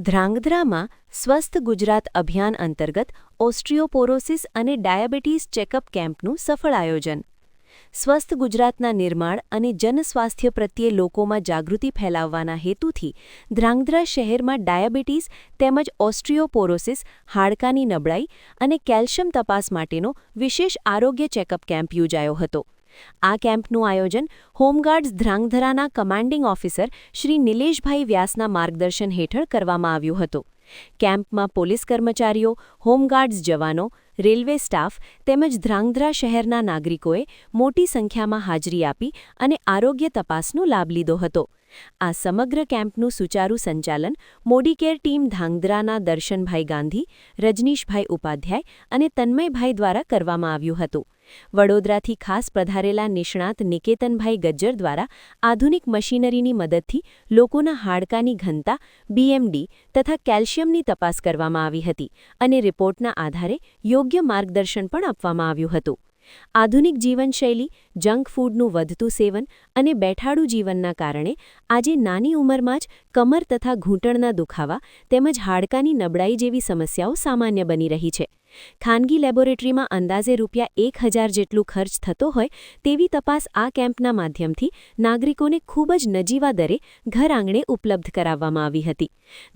ધ્રાંગધ્રામાં સ્વસ્થ ગુજરાત અભિયાન અંતર્ગત ઓસ્ટિયોપોરોસિસ અને ડાયાબિટીસ ચેકઅપ કેમ્પનું સફળ આયોજન. સ્વસ્થ ગુજરાતના નિર્માણ અને જનસ્વાસ્થ્ય પ્રત્યે લોકોમાં જાગૃતિ ફેલાવવાના હેતુથી ધ્રાંગધ્રા શહેરમાં ડાયાબિટીસ તેમજ ઓસ્ટિયોપોરોસિસ, હાડકાની નબળાઈ અને કેલ્શિયમ તપાસ માટેનો વિશેષ આરોગ્ય ચેકઅપ કેમ્પ યોજાયો હતો. આ કેમ્પનું આયોજન હોમગાર્ડ્સ ધ્રાંગધ્રાના કમાન્ડિંગ ઓફિસર શ્રી નિલેશભાઈ વ્યાસના માર્ગદર્શન હેઠળ કરવામાં આવ્યું હતું. કેમ્પમાં પોલીસ કર્મચારીઓ, હોમગાર્ડ્સ જવાનો, રેલવે સ્ટાફ તેમજ ધ્રાંગધ્રા શહેરના નાગરિકોએ મોટી સંખ્યામાં હાજરી આપી અને આરોગ્ય તપાસનો લાભ લીધો હતો. આ સમગ્ર કેમ્પનું સુચારુ સંચાલન મોડીકેર ટીમ ધ્રાંગધ્રાના દર્શનભાઈ ગાંધી, રજનીશભાઈ ઉપાધ્યાય અને તન્મયભાઈ દ્વારા કરવામાં આવ્યું હતું. વડોદરાથી ખાસ પધારેલા નિષ્ણાત નિકેતનભાઈ ગજ્જર દ્વારા આધુનિક મશીનરીની મદદથી લોકોના હાડકાની ઘનતા, BMD તથા કેલ્શિયમની તપાસ કરવામાં આવી હતી અને રિપોર્ટના આધારે યોગ્ય માર્ગદર્શન પણ આપવામાં આવ્યું હતું. આધુનિક જીવનશૈલી, જંક ફૂડનું વધતું સેવન અને બેઠાડું જીવનના કારણે આજે નાની ઉંમરમાં જ કમર તથા ઘૂંટણના દુખાવા તેમજ હાડકાની નબળાઈ જેવી સમસ્યાઓ સામાન્ય બની રહી છે. ખાનગી લેબોરેટરીમાં અંદાજે ₹1000 જેટલું ખર્ચ થતો હોય તેવી તપાસ આ કેમ્પના માધ્યમથી નાગરિકોને ખૂબ જ નજીવા દરે ઘર આંગણે ઉપલબ્ધ કરાવવામાં આવી હતી.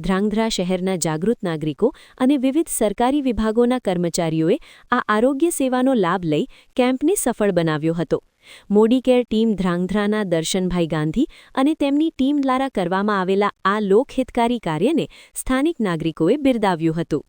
ધ્રાંગધ્રા શહેરના જાગૃત નાગરિકો અને વિવિધ સરકારી વિભાગોના કર્મચારીઓએ આ આરોગ્ય સેવાનો લાભ લઈ કેમ્પને સફળ બનાવ્યો હતો. મોડીકેર ટીમ ધ્રાંગધ્રાના દર્શનભાઈ ગાંધી અને તેમની ટીમ દ્વારા કરવામાં આવેલા આ લોકહિતકારી કાર્યને સ્થાનિક નાગરિકોએ બિરદાવ્યું હતું.